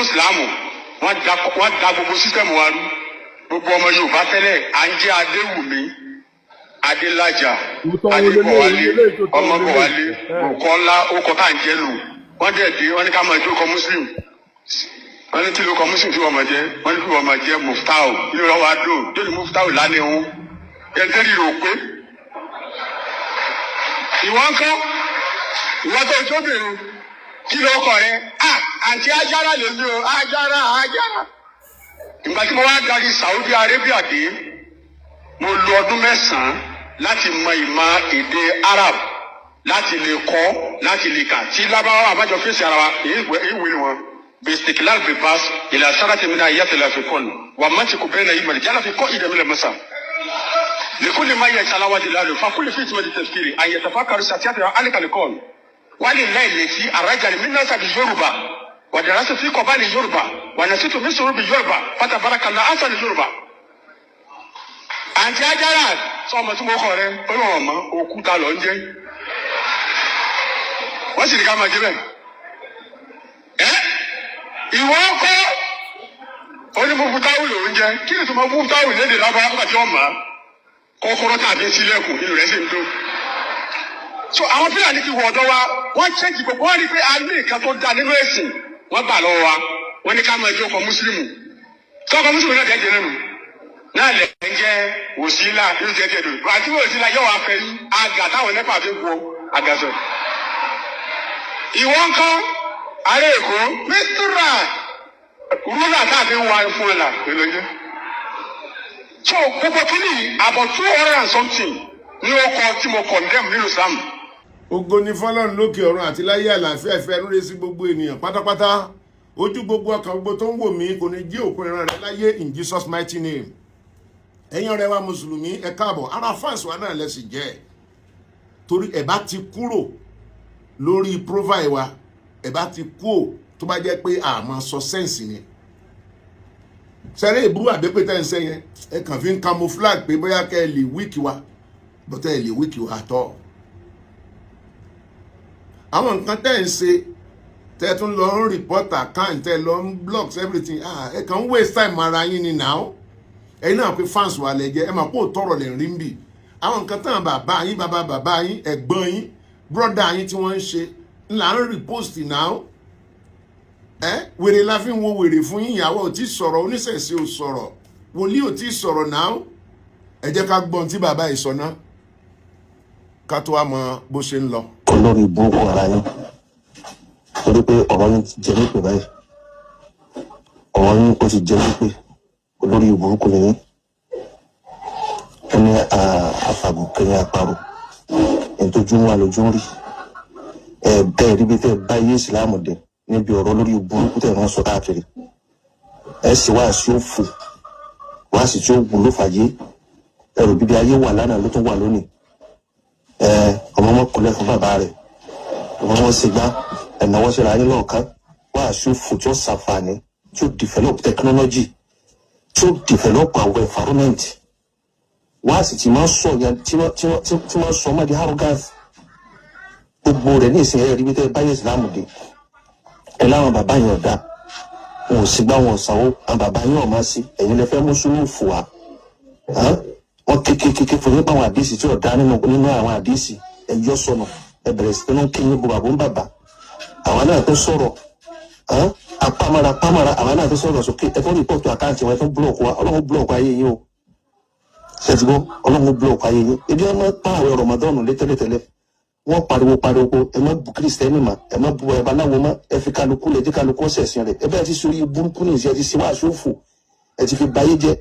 ìsìlámù wọ́n da gbogbo sísẹ́mù wa rú gbogbo ọmọ Yorùbá tẹ́lẹ̀ à ń jẹ́ Adéwùmí Adélájà Adébọ̀wálé Ọmọbọ̀wálé Òkọ́lá ókọ tá à ń jẹ́ lò wọ́n dẹ̀ dé wọ́n ní ká máa jó kọ Muslim wọ́n ní tí ló kọ Muslim tí wọ́n máa jẹ́ wọ́n ní kí wọ́n máa jẹ́ Muftau ilé wa wá dò tó ní Muftau lánàá òun ẹgbẹ́ rírò pé ìwọ́n ń kọ́ ìwọ́n tó tóbìnrin kí ló kọ rẹ àǹtí Ajára lè ní o Ajára ìgbà tí mo wá darí Saudi Arabia dé mo lo ọdún 9 láti mọ ìmọ̀ èdè Arab láti lè kọ́ láti lè kà tí lábáwá àbájọ fèsì ara wa ìwé wọn bistiklal bibas ila sarati mina yatla fi kun wa mantiku baina yimali jala fi qaida min al-masa لكل ما يتلاوى دلاله فكل فتنة التفكير أن يتفكر ساتياتها عليك الكون ولله الذي الرجل من الناس بالجربة ودرس في قبال الجربة ونسيت من سرور بالجربة فتبارك الله أحسن الجربة أنت يا جلال sọmọ tí mo kọ rẹ pẹ̀lú ọmọ òkúta lọ ń jẹ wọ́n sì ní ká máa jẹ bẹ́ẹ̀ ìwọ kọ́ onímọ̀fútáwù ló ń jẹ kí ni tó máa fútáwù lédè lábára pàtí ọmọ kọ́kọ́rọ́ tàbí sílẹ̀kùn nínú rẹ̀ sì ń dún. so àwọn Fúlàní ti wọ ọ̀dọ̀ wa wọ́n ṣẹ́ǹtì gbogbo wọ́n rí pé a ní nǹkan tó da nínú ẹ̀sìn wọ́n gbà lọ́wọ́ wa wọ́n ní ká máa jó ọkọ̀ mùsùlùmù tọkọ mùsùlùmù náà jẹ́ nínú náà lẹ̀ ń jẹ́ òsínlá yóò jẹ́ jẹ́dọ̀ àti òsínlá yóò wá fẹ́ àgà táwọn nẹ́pà fi wọ àgàsọ. ìwọ ń kọ́ ará Èkó mísírà rúlà táàfin wá fún ẹ̀ là lóye. so gbogbo kini about 200 and something ní ọkọ tí mo condemn nínú Islam. ògo ni fọ́lọ́run lókè ọ̀run àti láyé àlàáfíà ìfẹ́ ẹnu rẹ̀ sí gbogbo ènìyàn pátápátá ojú gbogbo ọkàn gbogbo tó ń wò mí kò ní jẹ́ òpin ìran rẹ̀ láyé in Jesus mighty name. ẹ̀yin ọ̀rẹ́ wa mùsùlùmí ẹ káàbọ̀ ara fans wa náà lẹ́sìn jẹ́ torí ẹ bá ti kúrò lórí profile wa ẹ bá ti kúrò tó bá jẹ́ pé àmọ́ sọ sẹ́ǹsì ni sẹ́rẹ́ ìbú àbẹ́pẹ́ tẹ́ ń sẹ́ yẹn ẹ kàn fi ń camouflage pé bóyá kẹ́ ẹ lè wíkì wa bọ́tẹ́ ẹ lè wíkì wa tọ́ àwọn nǹkan tẹ́ ń ṣe tẹ́ tún lọ ń report account tẹ́ lọ ń blocks everything ẹ kàn ń waste time ara yín ni now ẹ̀yin náà pé fans wa lẹ jẹ́ ẹ máa kó tọrọ lẹ̀ ń rí ń bì àwọn nǹkan tán bàbá yín bàbá yín ẹ̀gbọ́n yín brother yín tí wọ́n ń ṣe ńlá ń repost now wèrè la fi ń wo wèrè fún yín ìyàwó ò tí sọ̀rọ̀ oníṣẹ̀ṣe ò sọ̀rọ̀ wòlíì ò tí sọ̀rọ̀ náà ẹ jẹ́ ká gbọ́n tí bàbá yìí sọ náà ká tó wá mọ bó ṣe ń lọ. olórí burúkú ara yín torí pé ọ̀rọ̀ yín ti jẹ́ nípè báyìí ọ̀rọ̀ yín ó ti jẹ́ nípè olórí burúkú ni yín ẹni àfàgùn kẹyìn àparò ẹni tó jú wà lójú rí bẹ́ẹ̀ rí bí tẹ́ bá yé ìsìlámù dé níbi ọ̀rọ̀ lórí burúkú tẹ̀ wọ́n sọ káàkiri ẹ sì wá sí òfò wá sì tí ó wù ló fàyè ẹrù bíbí ayé wà lánàá ló tún wà lónìí ọmọ wọn kọlẹ̀ fún bàbá rẹ̀ ọmọ wọn sì gbá ẹ̀nàwọ́ síra ayé lọ́ọ̀kan wá sí òfò tí ó ṣàǹfààní tí ó develop technology tí ó develop our environment wá sì ti máa sọ yẹn tí wọ́n sọ ọmọdé arrogance gbogbo rẹ̀ ní ìsìn ẹ̀rí bí tẹ́ báyé ìsìlámù dé ẹ láwọn bàbá yẹn ọ̀dà wọn ò sì gbá wọn ṣàwó àwọn bàbá yẹn ọ̀ma sí ẹ̀yin lè fẹ́ mú sùúrù fò wá wọn kékeré fún nípa àwọn àdìsí tí ọ̀dà nínú àwọn àdìsí ẹ̀yọ́ sọnù ẹ bẹ̀rẹ̀ sí nínú kí yín bo bàbá ń bàbá àwọn náà tó sọ̀rọ̀ apámara àwọn náà tó sọ̀rọ̀ sókè ẹ tó rìpọ́ọ̀tù àkáǹtì wọn ẹ tó búlọ̀kù wa ọlọ́run búlọ̀kù ayé yín o ṣètìgbọ́ ọlọ́run búlọ̀kù ayé yín ebi wọn máa pa àwọn Ramadan lé tẹ́lẹ̀tẹ́lẹ̀ wọ́n pariwo ẹ má bu Kristẹni mà ẹ má bu babaláwo mọ́ ẹ fi kálukú lẹ jẹ́ kálukú ọ̀sẹ̀sìn rẹ̀ ẹ bẹ́ẹ̀ ti sórí burúkú ní ìṣẹ́ ti ṣe wá sófò ẹ ti fi bayé jẹ́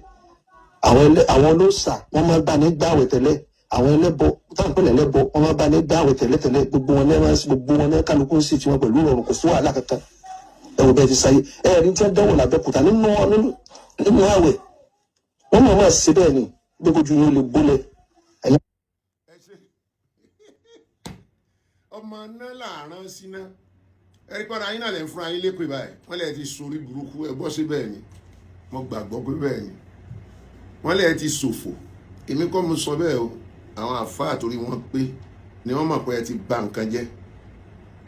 àwọn olóòṣà wọ́n máa bá ní gbààwẹ̀ tẹ́lẹ̀ àwọn ẹlẹ́bọ táwọn pẹ̀lẹ́ ẹlẹ́bọ wọ́n máa bá ní gbààwẹ̀ tẹ́lẹ̀ gbogbo wọn náà kálukú ń sì tí wọn pẹ̀lú ìrọ̀rùn kò sí wàhálà kankan ẹ wò bẹ́ẹ̀ ti sáyé ẹ rí tí wọ́n dánwò lábẹ́kúta nínú àwẹ̀ wọ́n máa ṣe bẹ́ẹ̀ ni gbogbo ju yín lè gbólẹ̀ ọmọ náà láàrán síná ẹ̀rí padà ayé náà lè ń fún ayé lépè báyìí wọ́n lè ti sórí burúkú ẹ bọ́ sí bẹ́ẹ̀ ni mo gbàgbọ́ pé bẹ́ẹ̀ ni wọ́n lè ti ṣòfò èmi kọ́ mo sọ bẹ́ẹ̀ o àwọn àfáà torí wọ́n pé ni wọ́n mọ̀ pé ẹ ti bà nǹkan jẹ́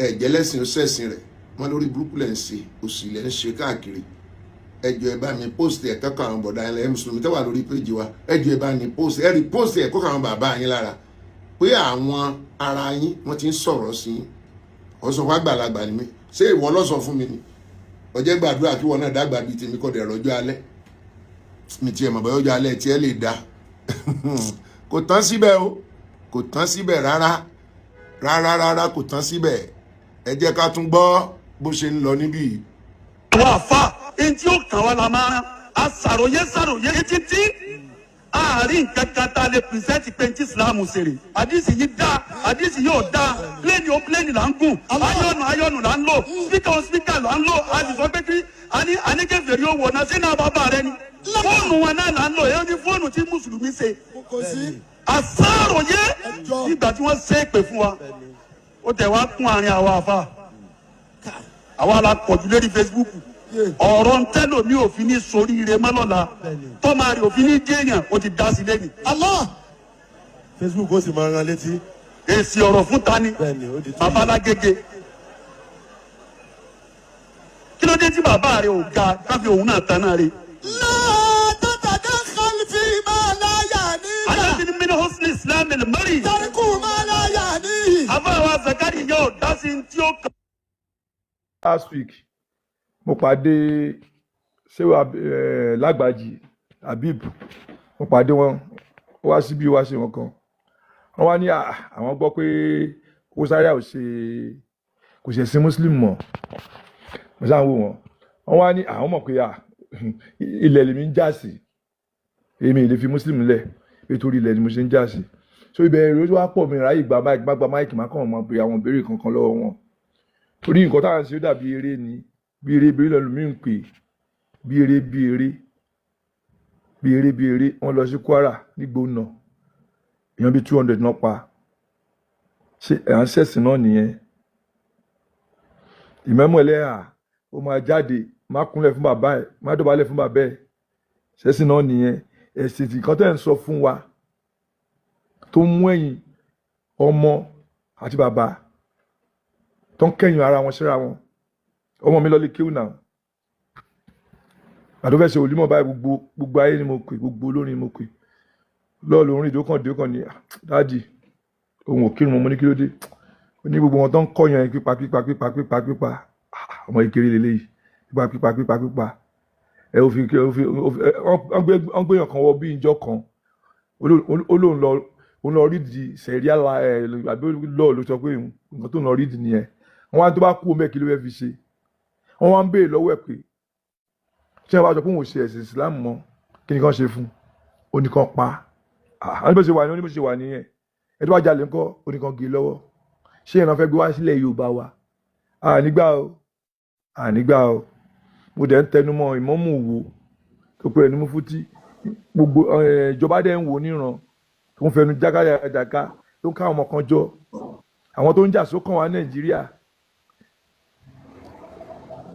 ẹ̀jẹ̀ lẹ́sìn ó sẹ̀sìn rẹ̀ wọn lórí burúkú lẹ́ ń ṣe òsì lẹ́ ń ṣe káàkiri ẹjọ ẹ bá mi post ẹ kọ́kọ́ àwọn bọ̀dá ilẹ̀ mùsùlùmí tó wà lórí péjì wa ẹjọ ẹ bá mi post ẹ rí post ẹ kọ́kọ́ àwọn bàbá yín lára pé àwọn ara yín wọ́n ti ń sọ̀rọ̀ sí yín ọ̀sọ̀ fún àgbàlagbà ni mí ṣé ìwọ lọ́sọ̀ fún mi ni ọjẹ́ gbàdúrà kí wọn náà dàgbà bíi tèmi kọ́ dẹ̀ rọ́jọ́ alẹ́ mi tiẹ̀ mọ̀ bẹ́ẹ̀ ọjọ́ alẹ́ tiẹ̀ lè dá kò tán síbẹ̀ o kò tán síbẹ̀ rárá kò tán síbẹ̀ ẹ jẹ́ ká tún gbọ́ bó ṣe ń lọ níbí yìí. wà á fà ẹnití ó kàn wá la máa a ṣàròyé títí àárín nǹkan kan tá a lè pìrìsẹ́ǹtì pé ní ìsìlámù ṣeré àdìsí yìí dá àdìsí yóò dá pléènì ó pléènì là ń gùn ayọ́nù là ń lò spíkà là ń lò a sì sọ pé kí aníkẹ́fẹ̀rí ó wọ̀ náà sínú bàbá rẹ ni fóònù wọn náà là ń lò èyí ni fóònù tí mùsùlùmí ṣe àṣàròyé nígbà tí wọ́n ṣe é pè fún wa ó tẹ̀ wá kún àárín àwa àfa àwa la pọ̀jù lórí Facebook ọ̀rọ̀ ń tẹ́lò mi ò fi ní soríire mọ́lọ́la tọ́mà rẹ̀ ò fi ní jẹ́yàn ó ti dá sí lẹ́nu. Facebook ó sì máa ran létí. èsì ọ̀rọ̀ fún tani babalágége kí ló dé tí bàbá rẹ̀ ò ga káfí òun náà tán náà rẹ̀. látàtàdé kálífì máa láyà ní. aláàbí mi ní hosni islam el mari. tàríkù máa láyà ní. àbáwá zakari yóò dá sí tí ó kàn. last week mo pàdé ṣéwà lágbàjì Habib mo pàdé wọn wá síbí wá ṣe wọn kan wọn wá ní àwọn gbọ́ pé kó Zaria kò ṣe sí muslim mọ́ mo sáà ń wò wọn wá ní àwọn mọ̀ pé ilẹ̀ lèmi ń jà sí èmi ì lè fi muslim lẹ̀ nítorí ilẹ̀ ni mo ṣe ń jà sí so ìbẹ̀rẹ̀ ló wá pọ̀ mi ráyè gba máìkì má kàn mọ́ pé àwọn ìbéèrè kankan lọ́wọ́ wọn torí nǹkan táwọn ṣe ó dàbí eré ni bí eré lọ́nu mí ń pè bí eré wọ́n lọ sí Kwara nígbóná èèyàn bí 200 náà pa ṣe à ń ṣẹ̀sìn náà nìyẹn ìmọ̀mọ́ ẹlẹ́yà ó máa jáde má kúnlẹ̀ fún bàbá ẹ̀ má dọ̀bálẹ̀ fún bàbá ẹ̀ ṣẹ̀sìn náà nìyẹn ẹ̀sìn tí kan tẹ́ ń sọ fún wa tó mú ẹ̀yìn ọmọ àti bàbá tó ń kẹ́yìn ara wọn síra wọn ọmọ mi lọ lè kéwù náà àdófẹ́ ṣe olímọ̀ báyìí gbogbo ayé ni mo pè gbogbo olórin mo pè lọ́ọ̀lù orin ìdókàn ní dáàdì ohun òkírun mo ní kí ló dé ó ní gbogbo wọn tó ń kọ́yàn pípa ọmọ ìkéré lélẹ́yìí pípa ẹ ò fi wọ́n gbéyàn kan wọ bí ìjọ kan ó lọ rí di sẹ̀ríà àbí lọ́ọ̀ ló sọ pé nǹkan tó ń lọ rí di nìyẹn wọ́n wá tó bá kú omi ẹ̀ kí ló fẹ́ fi ṣe wọ́n wá ń béèrè lọ́wọ́ ẹ̀ pé ṣé ẹ bá sọ pé òun ò ṣe ẹ̀sìn Islam mọ́ kí ni kàn ṣe fún oníkan pa oníbó ṣe wà nìyẹn ẹ tó bá jalè ńkọ́ oníkan gé lọ́wọ́ ṣé ìran fẹ́ gbé wá sílẹ̀ Yorùbá wa ànígbà o mo dẹ̀ ń tẹnu mọ́ ìmọ̀mù wo tó pé ẹni mú fútí gbogbo ìjọba dẹ̀ ń wò níran tó ń fẹnu jákàjàká tó ń ká ọmọ kan jọ àwọn tó ń jà sókàn wa Nàìjíríà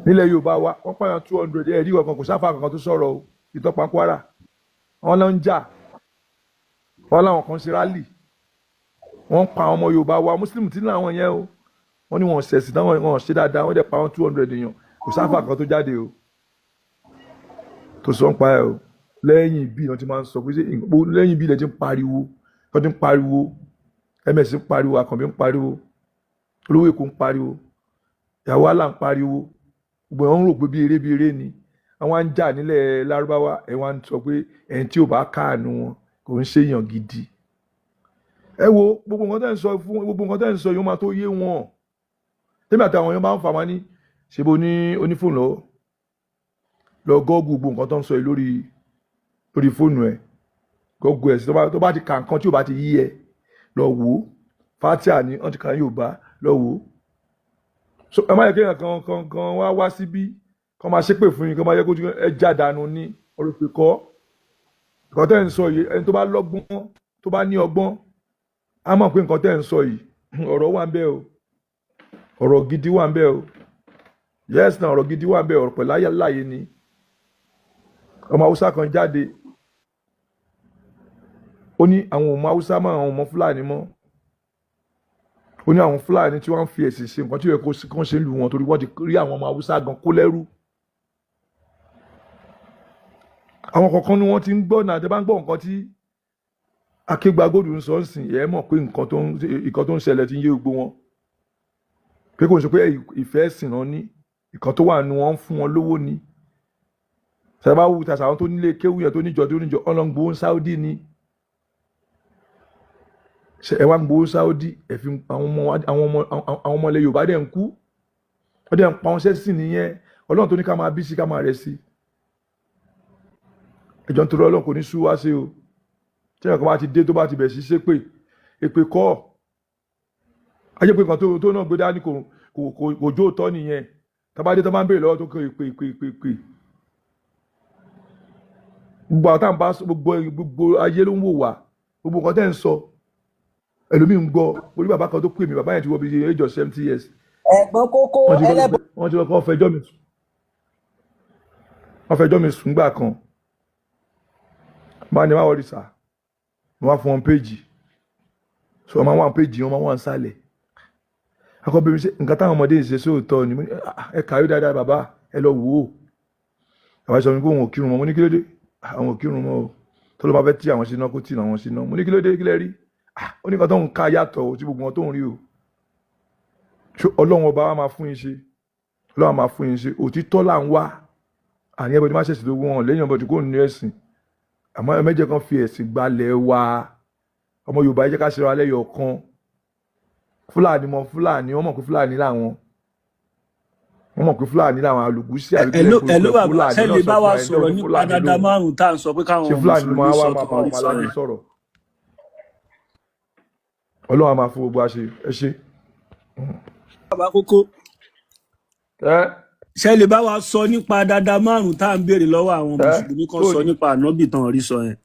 nílẹ̀ Yorùbá wa wọ́n pààyàn 200 ẹ̀rí ọ̀kan kò sáfà kankan tó sọ̀rọ̀ o ìtọ́pa Kwara wọ́n lọ ń jà wọ́n láwọn kan ṣe rálì wọ́n pa àwọn ọmọ Yorùbá wa Muslim tí láwọn yẹn o wọ́n ní wọ́n ṣẹ̀sìn náà wọ́n ṣe dáadáa wọ́n dẹ̀ pa wọn 200 èèyàn kò sáfà kan tó jáde o tó sọ ń pa ẹ o lẹ́yìn ibi náà ti máa ń sọ pé lẹ́yìn ibi ilẹ̀ ti ń pariwo tó ti ń pariwo MS ń pariwo Àkànbí ń pariwo Olówó Èkó ń pariwo ìyàwó àlà ń pariwo gbogbo wọn ń rò pé bí eré ni àwọn ń jà nílẹ̀ Lárúbáwá ẹ̀ wá ń sọ pé ẹni tí ò bá káànú wọn kò ń ṣèyàn gidi ẹ wo gbogbo nǹkan tẹ́ ń sọ yìí ó máa tó yé wọn tẹ́mi àtàwọn èèyàn bá ń fà wá ní ṣebo ní onífóònù lọ gọ́ọ̀gù gbogbo nǹkan tó ń sọ yìí lórí fóònù ẹ̀ gọ́ọ̀gù ẹ̀ sí tó bá ti kà nǹkan tí ò bá ti yí ẹ lọ wò ó Fatia ní wọ́n ti kà Yorùbá lọ wò ó so ẹ má yẹ kéèyàn kan wá síbí kan máa ṣépè fún yín kan máa yẹ kó ẹ já dànù ní ọ̀rọ̀ pé kọ́ nǹkan tẹ́ ń sọ yìí ẹni tó bá lọ́gbọ́n tó bá ní ọgbọ́n á mọ̀ pé nǹkan tẹ́ ń sọ yìí ọ̀rọ̀ wà ń bẹ o ọ̀rọ̀ gidi wà ń bẹ o yes na ọ̀rọ̀ gidi wà ń bẹ ọ̀rọ̀ pẹ̀lú ayáláyé ni ọmọ Haúsá kan jáde ó ní àwọn ọmọ Haúsá mọ́ àwọn ọmọ Fúlàní mọ́ ó ní àwọn Fúlàní tí wọ́n ń fi ẹ̀sìn ṣe nǹkan tí ó yẹ kó ṣe ń lù wọn torí wọ́n ti rí àwọn ọmọ Haúsá gan kó lẹ́rú. àwọn kọ̀ọ̀kan ni wọ́n ti ń gbọ́ náà tẹ́ bá ń gbọ́ nǹkan tí Akégbàgold ń sọ ń sìn ẹ̀ mọ̀ pé nǹkan tó ń ṣẹlẹ̀ ti ń yé gbogbo wọn pé kò ń ṣe pé ìfẹ́ ẹ̀sìn náà ní nǹkan tó wà nù wọ́n ń fún wọn lówó ni sábà wù tàṣà àwọn tó nílé kéwù yẹn tó níjọ ọlọ́ngbò Saudi ni ẹ wá ń gbowó Saudi ẹ fi àwọn ọmọ ilẹ̀ Yorùbá dẹ̀ ń kú wọ́n dẹ̀ ń pa wọn sẹ́sìn nìyẹn Ọlọ́run tó ní ká máa bí sí ká máa rẹ̀ sí ẹjọ́ nítorí Ọlọ́run kò ní sú wá sí o tí ẹ̀kan bá ti dé tó bá ti bẹ̀ sí ṣépè èpè kọ́ ajé pé kan tó náà gbé dání kò jó tọ́ nìyẹn tábàdé tó máa ń béèrè lọ́wọ́ tó kọ èpè gbogbo àwọn táwọn bá gbogbo ayé ló ń wò wá gbogbo nǹkan tẹ́ ń sọ ẹlòmíì ń gbọ́ orí bàbá kan tó pè mí bàbá yẹn ti wọ bí age of 70 years. ẹ̀gbọ́n kókó ẹlẹ́bọ̀. wọ́n ti kọ́kọ́ fẹjọ́ mi sùn gbà kan máa ní wá wọlé sá mo wá fún wọn péjì so wọ́n máa wà péjì wọ́n máa wà ń sálẹ̀ akọ́bí mi ṣe nǹkan táwọn ọmọdé ṣe sóòótọ́ ni ẹ kàwé dáadáa bàbá ẹ lọ wò ó bàbá sọ mi pé òun ò kírun mọ́ mo ní kí ló dé àwọn ò kírun mọ́ o tó ló máa fẹ́ tí àwọn síná kó tì àwọn síná mo ní kí ló dé kí lẹ rí ó ní kan tó ń ká yàtọ̀ tí gbogbo wọn tó ń rí o Ọlọ́run ọba wa máa fún yín ṣe Ọlọ́run máa fún yín ṣe òtítọ́ là ń wá àní ẹbọdí má ṣẹ̀ṣẹ̀ tó wọ́n lẹ́yìn ọbọdí kò ní ẹ̀sìn àmọ́ ẹ mẹ́jẹ kan fi ẹ̀sìn gbalẹ̀ wa ọmọ Yorùbá ẹ jẹ́ ká ṣe ra lẹ́yọ̀ kan Fúlàní mọ Fúlàní wọ́n mọ̀ pé Fúlàní làwọn wọ́n mọ̀ pé Fúlàní làwọn alùpùsí ẹ̀lú bàbá ṣẹlẹ̀ bá wa sọ̀rọ̀ nípa dáadáa márùn-ún tá à ń sọ pé káwọn mùsùlùmí sọ̀rọ̀ Ọlọ́run a máa fún gbogbo àṣẹ ẹ ṣe. bàbá kókó ṣẹlẹ̀ bá wa sọ nípa dáadáa márùn-ún tá à ń béèrè lọ́wọ́ àwọn mùsùlùmí kan sọ nípa ànábì tán rí sọ yẹn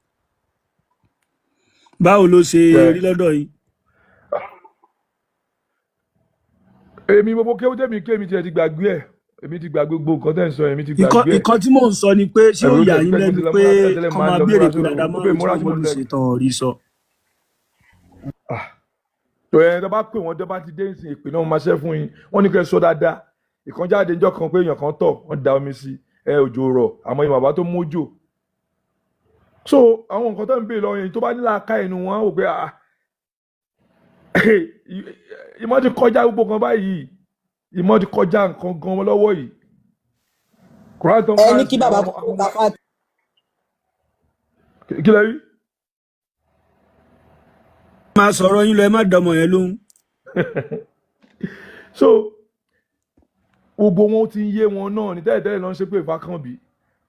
báwo ló ṣe rí lọ́dọ̀ yìí. èmi gbogbo kéwú tèmi kémi tiẹ̀ ti gbàgbé ẹ̀ èmi ti gbàgbé gbogbo nǹkan tẹ̀ ń sọ èmi ti gbàgbé ẹ̀. ìkan tí mò ń sọ ni pé ṣé ó yà yín lẹ́nu pé kọ́ máa béèrè pé dáadáa márùn-ún tí wọ́n ṣe tán rí sọ. tó bá pè wọ́n tó bá ti dé ìsìn ìpè náà wọ́n máa ṣẹ́ fún yín wọ́n ní kẹ́ ẹ sọ dáadáa ìkan jáde níjọ́ kan pé èèyàn kan tọ̀ wọ́n da omi sí òjò rọ̀ àmọ́ ìmọ̀ bàbá tó mójò. so àwọn nǹkan tó ń béèrè lọ́wọ́ yẹn tó bá nílà ká ẹnu wọn á wò pé ìmọ̀ ti kọjá gbogbo kan báyìí ìmọ̀ ti kọjá nǹkan gan lọ́wọ́ yìí. ẹni kí bàbá kò bá fà. kí lẹ rí. máa sọ̀rọ̀ yín lọ ẹ má dọmọ yẹn lóhùn. so gbogbo wọn ti ń yé wọn náà ní tẹ́lẹ̀tẹ́lẹ̀ lọ́n ṣe pé Fákànbí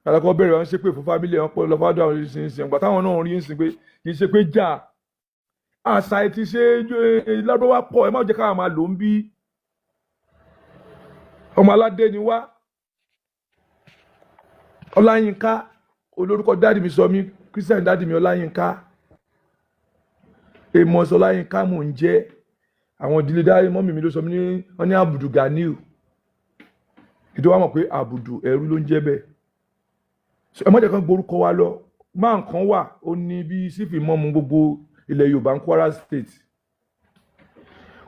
alákọ̀ bẹ̀rẹ̀ wọn ṣe pé fún fámílì wọn pọ̀ lọ́fàdọ̀ àwọn ìṣinsìn ìgbà táwọn náà rí ń sìn pé kì í ṣe pé jà àṣà ẹ̀ ti ṣe lọ́dọ̀ wá pọ̀ ẹ má jẹ́ káwọn máa lò ń bí ọmọ aládé ni wá Ọláyínká olórúkọ dáàdì mi sọ mí Christian dáàdì mi Ọláyínká Amos Ọláyínká mò ń jẹ́ àwọn ìdílé dáàdì mọ́mì mi ló sọ mí ní wọ́n ní Abudu Ganiu ìdí wa mọ̀ pé Abudu ẹrú ló ń jẹ́ bẹ́ẹ̀ ẹ má jẹ́ kán gborúkọ wa lọ máa nǹkan wà ó ní bí sífì mọ́mu gbogbo ilẹ̀ Yorùbá ń Kwara State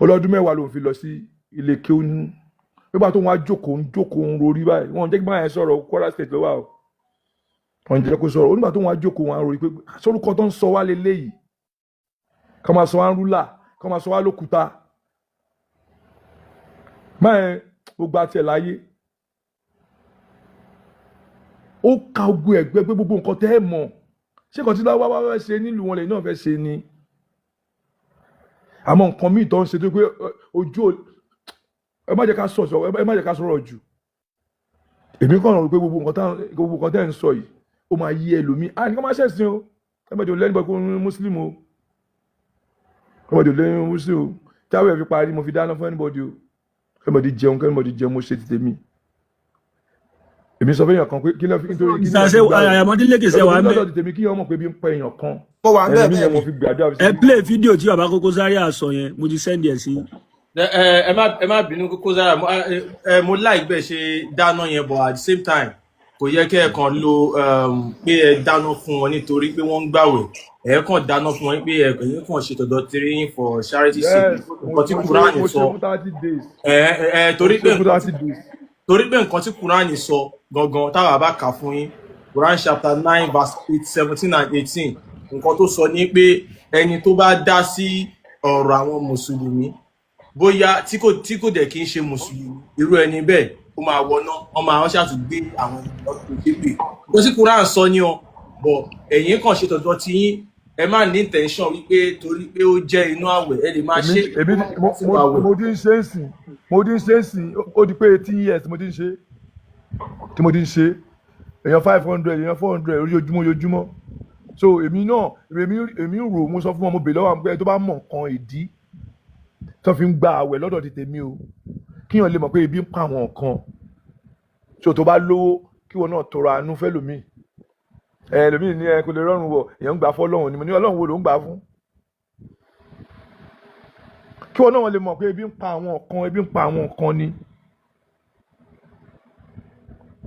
ọlọ́dún mẹ́wàá ló ń fi lọ sí ilé kéwú nígbà tó wọn á jókòó ń rorí báyìí wọn jẹ́ kí báyẹn sọ̀rọ̀ Kwara State ló wà o wọn jẹ́ kó sọ̀rọ̀ onígbà tó wọn á jókòó wọn á rorí pé sórúkọ tó ń sọ wá lélẹ́yìí kọ́ máa sọ wá ń rúlà kọ́ máa sọ wá lókúta báyẹn gbogbo àti ẹ̀ láyé ó ka ogun ẹgbẹ́ pé gbogbo nǹkan tẹ́ ẹ mọ̀ ṣé nǹkan tí láwá wá fẹ́ ṣe nílùú wọn lè náà fẹ́ ṣe ni àmọ́ nǹkan míì tó ń ṣe tó pé ojú ẹ má jẹ́ ká sọ̀rọ̀ jù èmi kàn rò pé gbogbo nǹkan tẹ́ ẹ ń sọ yìí ó máa yí ẹlòmíì à ní ká má ṣẹ̀sìn o ẹ má jẹ́ lẹ́nu bọ́ kó ń mùsùlùmí o ẹ má jẹ́ lẹ́nu mùsùlùmí o táwọn ẹ̀ fi parí mo fi dáná fún anybody o kẹ́mọ̀dé jẹun mo ṣe ti tèmi èmi sọ fẹ́yàn kan pé kí ló fi nítorí kí lọ́dọ̀ tèmi kí wọ́n mọ̀ pé bí ń pẹ́ èèyàn kan ẹ̀mí yẹn mo fi gbàdúrà. ẹ play fídíò tí bàbá Koko Zaria sọ yẹn mo ti send ẹ sí. ẹ má bínú Koko Zaria mo like bẹ́ẹ̀ ṣe dáná yẹn but at the same time kò yẹ kẹ́ ẹ kàn lo pé ẹ dáná fún wọn nítorí pé wọ́n ń gbàwẹ̀ ẹ kàn dáná fún wọn pé ẹ kàn ṣe tọ̀dọ̀ tí yín for charity sake nǹkan tí Kúránì sọ torí pé nǹkan tí Kúránì sọ gangan táwa bá kà fún yín Quran chapter 9 verse 17 and 18 nǹkan tó sọ ní pé ẹni tó bá dá sí ọ̀rọ̀ àwọn mùsùlùmí bóyá tí kò dẹ̀ kí ń ṣe mùsùlùmí irú ẹni bẹ́ẹ̀ ó máa wọná wọ́n máa ṣàtún gbé àwọn ènìyàn tó ṣe pé kó sí Quran sọ ní ọ bọ̀ ẹ̀yin kàn ṣe tọ̀dọ̀ tí yín ẹ má ní intention wípé torí pé ó jẹ́ inú àwẹ̀ ẹ lè máa ṣe mo ti ń ṣe ń sìn ó di pé 18 years mo ti ń ṣe èèyàn 500 èèyàn 400 ojoojúmọ́ so èmi rò mo sọ fún wọn mo bèèrè lọ́wọ́ àwọn pé tó bá mọ̀ nǹkan ìdí tó fi ń gba àwẹ̀ lọ́dọ̀ ti tèmi o kíyàn lè mọ̀ pé ebi ń pa àwọn kan so tó bá lówó kí wọn náà tọrọ àánú fẹ́ lòmíì lòmíì ní kò lè rọrùn wọ èèyàn ń gbà fọ́lọ́run ni mo ní Ọlọ́run wo ló ń gbà fún kí wọn náà lè mọ̀ pé ebi ń pa àwọn kan ni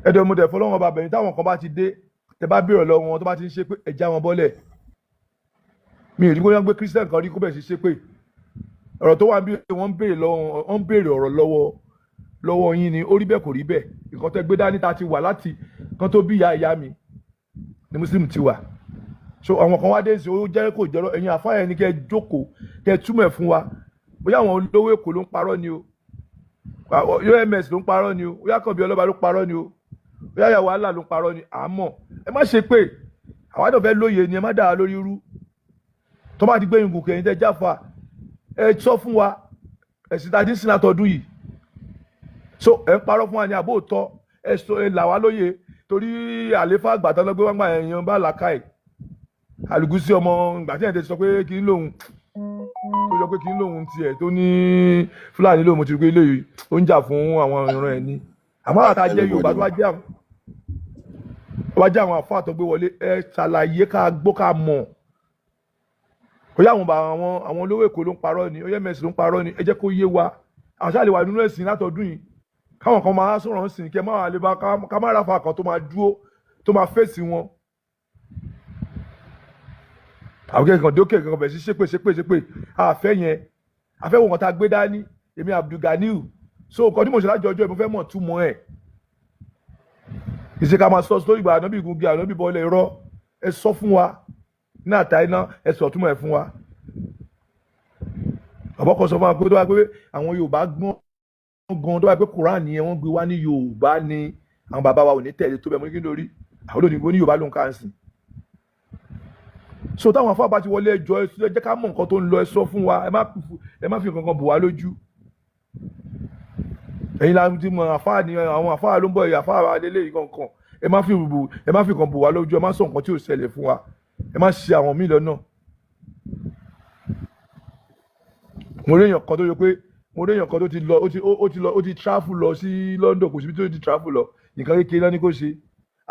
ẹ̀dọ̀ mo dẹ̀ fọlọ́run ọba bẹ̀yìn táwọn kan bá ti dé tẹ bá béèrè lọ́wọ́ wọn tó bá ti ń ṣe pé ẹja wọn bọ́lẹ̀ mi ò rí bóyá gbé Christian kan rí kó bẹ̀ sí ṣe pé ọ̀rọ̀ tó wà bí wọ́n ń béèrè ọ̀rọ̀ lọ́wọ́ yín ni ó rí bẹ́ẹ̀ kò rí bẹ́ẹ̀ nǹkan tẹ́ gbé dání ta ti wà láti kan tó bí ìyá mi ni Muslim ti wà so àwọn kan wá dé sí ó jẹ́ kò jẹ́rọ ẹ̀yin àfáà ẹni kẹ́ jókòó kẹ́ túmọ̀ ẹ̀ fún wa bóyá àwọn olówó Èkó ló ń parọ́ ni o UMS ló ń parọ́ ni o bóyá Kànbí Ọlọ́ba ló ń parọ́ ni o bóyá ìyàwó Allah ló ń parọ́ ni àmọ́ ẹ má ṣe pé àwọn àdó fẹ́ lóye ni ẹ má dára lórí irú tó má ti gbé yín gùnkè yín tẹ́ jáfa ẹ sọ fún wa ẹ̀sìn tá a dín sí látọdún yìí so ẹ ń parọ́ fún wa ní àbóòtọ́ ẹ sọ ẹ là wá lóye torí àléfà àgbàtàn lọ gbé wá gbà ẹ̀yàn bá làákàyè àlùgúsí ọmọ ìgbà tí ẹ̀ ti sọ pé kí n lòun tó sọ pé kí n lòun tiẹ̀ tó ní Fúlàní lòun mo ti rí pé eléyìí ó ń jà fún àwọn ìran ẹ̀ ní àmọ́ àtà jẹ́ Yorùbá tó wá jẹ́ àwọn àfáà tó gbé wọlé ẹ ṣàlàyé ká gbọ́ ká mọ̀ bóyá àwọn olówó Èkó ló ń parọ́ ni OMS ló ń parọ́ ni ẹ jẹ́ kó yé wa àwọn sáà lè wà nínú ẹ̀sìn látọdún yìí káwọn kan máa sọ̀rọ̀ ń sìn kí ẹ máa lè bá ká má ráfa kan tó máa dúró tó máa fèsì wọn àwọn kẹ̀kẹ́ dókè kẹ̀kẹ́ bẹ̀ sí ṣépè àfẹ́ yẹn àfẹ́ wọn kan tá a gbé dání èmi Abdulganiu so nǹkan tí mo ṣe lájọ ọjọ́ ẹ̀ mo fẹ́ mọ̀ túmọ̀ ẹ̀ ìṣe ká máa sọ sórí ìgbà ànábì gungi ànábì bọ́ọ̀lẹ̀ irọ́ ẹ sọ fún wa ní àtà iná ẹ sọ túmọ̀ ẹ̀ fún wa ọ̀bọ̀ kan sọ fún wa pé tó wá pé àwọn Yorùbá gbọ́n gan tó wá pé Quran yẹn wọ́n gbé wá ní Yorùbá ni àwọn bàbá wa ò ní tẹ̀lé tó bẹ̀ mọ́ kí lórí àwọn olóyìnbó ní Yorùbá ló ń ká sí so táwọn afọ àbá ti wọlé ẹjọ́ ẹ jẹ́ ká mọ̀ nǹkan tó ń lọ ẹ sọ fún wa ẹ má fi nǹkan kan bò wá lójú ẹ̀yin la ti mọ àfáà ni àwọn àfáà ló ń bọ̀ àfáà adélé yìí kankan ẹ má fi kan bò wá lójú ẹ má sọ nǹkan tí ò ṣẹlẹ̀ fún wa ẹ má ṣe àwọn míì lọ́nà. mo rí èèyàn kan tó ti lọ ó ti travel lọ sí London kò síbi tó ti travel lọ nǹkan kékeré náà ni kò ṣe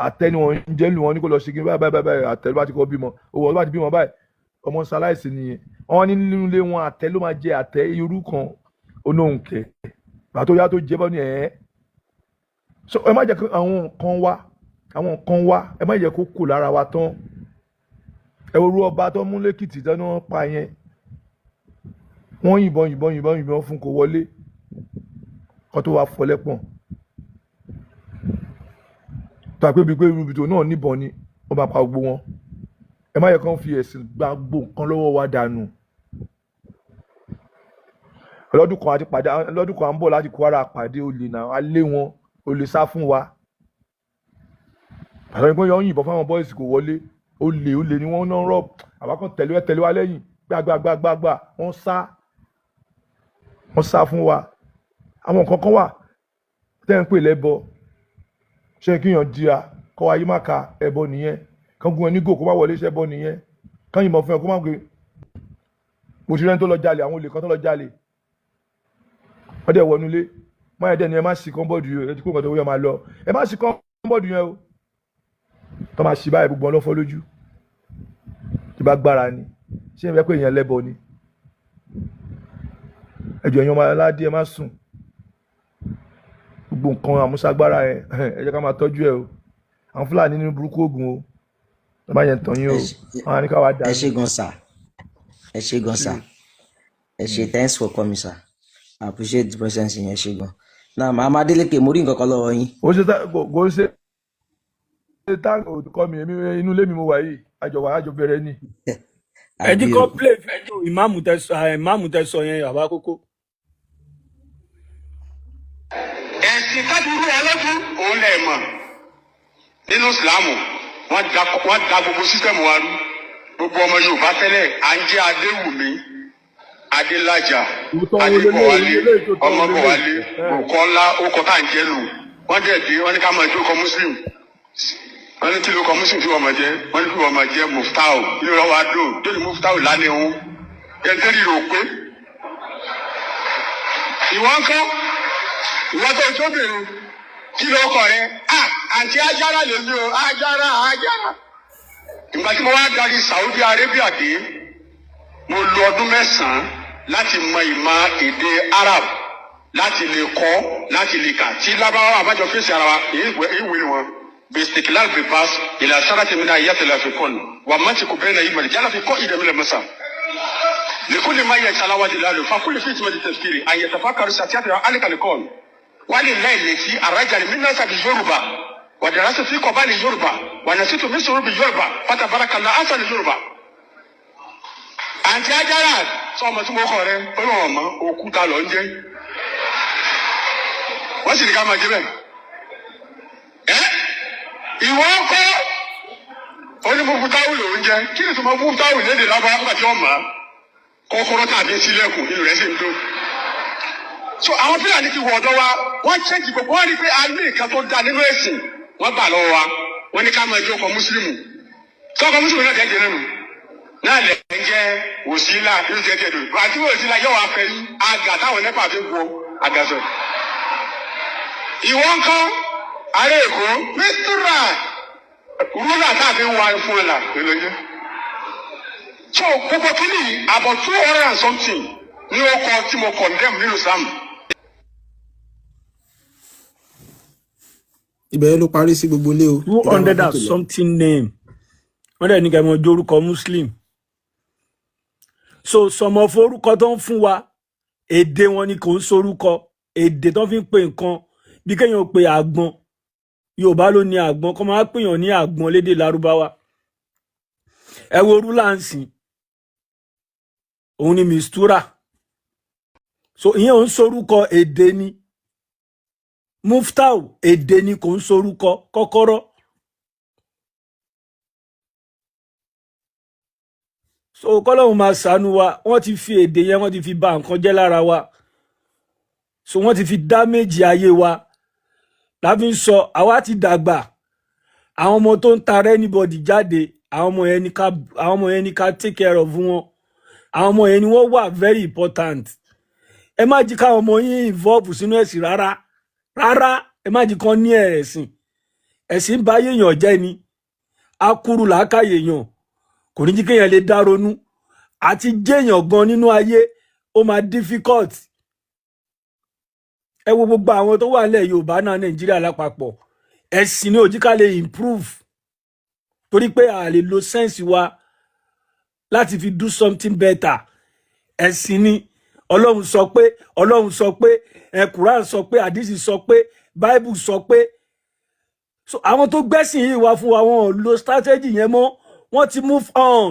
àtẹ ni wọn ń jẹ́ lù wọn ní kò lọ ṣe kí báyìí àtẹ ló bá ti kọ́ bímọ owó ọlọ́ba ti bímọ báyìí ọmọ ṣaláìsí nìyẹn wọn ní nínú ilé wọn àtẹ ló máa jẹ àtẹ irú kan onóhùnkẹ́ àtó yá tó jẹ́ bọ́ ní ẹ̀ so ẹ má jẹ́ kí àwọn nǹkan wá ẹ má jẹ́ kó kù lára wa tán ẹ wo ọba tó mú lẹ́kìtì tán náà pa yẹn wọ́n yìnbọn fún kó wọlé kó tó wá fọlẹ́pọ̀n tó àpé bíi pé rúbìtò náà níbọn ni wọ́n bá pa gbogbo wọn ẹ má yẹ kán fi ẹ̀sìn gba gbogbo nǹkan lọ́wọ́ wa dànù lọ́dún kan à ń bọ̀ láti Kwara pàdé olè náà a lé wọn olè sá fún wa àtàwọn ìpín yọ ń yìnbọn fáwọn bọ́ìsì kò wọlé olè ni wọ́n náà rọ̀ àbákan tẹ̀lé wa lẹ́yìn gbàgbàgbàgbà wọ́n sá fún wa àwọn nǹkan kan wà tẹ́ ń pè lẹ́bọ ṣé kíyàn jíra kọ́ wa yí má ka ẹbọ nìyẹn kán gun ẹni gò kó má wọlé ṣẹbọ nìyẹn kán yìnbọn fún ẹ kó má gbé mo ti rẹ́ni tó lọ jalè àwọn olè kan tó lọ jalè wọ́n dẹ̀ wọnúlé máa dẹ̀ ni ẹ má sí kọ́ńbọ̀dù yẹn ẹ ti kó nǹkan tó wúyọ máa lọ ẹ má sí kọ́ńbọ̀dù yẹn o tó máa ṣì báyìí gbogbo ọlọ́fọ́ lójú tí bá gbára ni ṣé ẹ fẹ́ pé èèyàn lẹ́bọ ni ẹjọ́ èèyàn máa ládé ẹ má sùn gbogbo nǹkan àmúṣagbára ẹ jẹ́ ká máa tọ́jú ẹ o àwọn Fúlàní nínú burúkú ogun o ẹ má yẹn tàn yín o àwọn àníkà wá dà ẹ ṣé gan sir, ẹ ṣé gan sir, ẹ ṣé, thanks for coming sir, I appreciate the presence yẹn, ẹ ṣé gan. Now Mama Adeleke, mo rí nǹkan kan lọ́wọ́ yín. ó ṣe kò ṣe táàgì òtúkọ mi èmi inú ilé mi mo wà yìí àjọ bẹ̀rẹ̀ ni. ẹ jí kọ́ play fẹ́jọ́ ìmáàmù tẹ̀sán yẹn àbá kókó. ẹ̀sìn kábírú ọlọ́dún òun lẹ̀ mọ̀ nínú ìsìlámù wọ́n da gbogbo sísẹ́mù wa rú gbogbo ọmọ Yorùbá tẹ́lẹ̀ à ń jẹ́ Adéwùmí Adélájà Adébọ̀wálé Ọmọbọ̀wálé Òkọ́lá okọ̀ tá à ń jẹ́ lò wọ́n dẹ̀ dé wọ́n ní ká máa jókòó Muslim wọ́n ní kí ló kọ Muslim tí wọ́n máa jẹ́ wọ́n ní kí wọ́n máa jẹ́ Muftau ilé wọn wá dò lórí Muftau lánàá òun ẹ̀ńtẹ́rì rò pé ìwọ́n kọ́ ìwọ́n tó tóbìnrin kí ló kọ rẹ àǹtí Ajára lè ní o Ajára. Ìgbà tí mo wá darí Saudi Arabia dé mo lo ọdún 9 láti mọ ìmọ̀ èdè Arab láti lè kọ́ láti lè kà tí lábáwá àbájọ fèsì ara wa ìwé wọn bistiklal bibas ìlà sáratì mi náà yàtọ̀ láfi kọ́ ni wà má ti kò bẹ́ẹ̀ náà yìí mọ̀lẹ́ jálá fi kọ́ ìdẹ̀mílẹ̀ mọ́sà. لكل ما يتعالى دلاله فكل فتنة التفكير أن يتفكر ساتيات عليك الكون ولله التي الرجل من الناس باليوربا ودراسة في قبال اليوربا ونسيت مصر باليوربا فتبارك الله أحسن اليوربا أنت يا جلال sọmọ tí mo kọ rẹ pẹ̀lú ọmọ òkúta lọ ń jẹ wọ́n sì ní ká máa jẹ bẹ́ẹ̀ ìwọ kọ́ onímọ̀fútáwù ló ń jẹ kí ni tó máa fútáwù lédè lábá àti ọmọ kọ́kọ́rọ́ tàbí sílẹ̀kùn nínú rẹ̀ sì ń dó. So àwọn Fúlàní ti wọ ọ̀dọ̀ wa wọ́n ṣẹ́ǹtì gbogbo wọ́n rí pé a ní nǹkan tó da nínú ẹ̀sìn wọ́n gbà lọ́wọ́ wa wọ́n ní ká máa jẹ́ ọkọ̀ mùsùlùmí sọ́kọ̀ mùsùlùmí náà kẹ́jẹ́ nínú náà lẹ̀ ń jẹ́ òsínlá yóò jẹ́ jẹ́ dòdò àti òsínlá yóò wá fẹ́ yí àgà táwọn nẹ́pà fi gbọ́ àgàsọ̀. ìwọ ńkọ́ ará Èkó mísírà rúlà táàbí ń wá fún ẹ̀ là lóye. So gbogbo kini about 200 and something ní ọkọ tí mo condemn nínú Islam. Ibẹ̀ ló parí sí gbogbo ilé o. 200 and something name. Wọ́n dẹ̀ ní kẹ́ mọ jórúkọ Muslim. So sọmọ forúkọ tó ń fún wa èdè wọn ni kò ń sorúkọ èdè tó fi ń pè nǹkan bí kéèyàn pè àgbọn Yorùbá ló ní àgbọn kọ́ máa pèèyàn ní àgbọn lédè Lárúbáwá. Ẹ wo rúláǹsì òun ni mistura so ìyẹn ò ń sorúkọ èdè ni Muftau èdè ni kò ń sorúkọ kọ́kọ́rọ́ so kọ́lọ́hún máa ṣàánú wa wọ́n ti fi èdè yẹn wọ́n ti fi bà nǹkan jẹ́ lára wa so wọ́n ti fi dáméjì ayé wa láfi ń sọ àwa ti dàgbà àwọn ọmọ tó ń tara anybody jáde àwọn ọmọ yẹn ní ká take care of wọn àwọn ọmọ yẹn ni wọ́n wà very important ẹ má jí káwọn ọmọ yín involve sínú ẹ̀sìn rárá ẹ má jí kán ní ẹ̀sìn bá yéèyàn jẹ́ ni akúrú làákàyè èèyàn kò ní jí kéèyàn lè dá ronú àti jéèyàn gan nínú ayé ó máa difficult ẹ wo gbogbo àwọn tó wà nílẹ̀ Yorùbá náà Nàìjíríà lápapọ̀ ẹ̀sìn ni ó jí ká lè improve torí pé a lè lo sense wa láti fi do something better ẹ̀sìn ni Ọlọ́run sọ pé Quran sọ pé àdìsí sọ pé Bible sọ pé so àwọn tó gbẹ́sìn yìí wá fún wa wọn ò lo strategy yẹn mọ́ wọ́n ti move on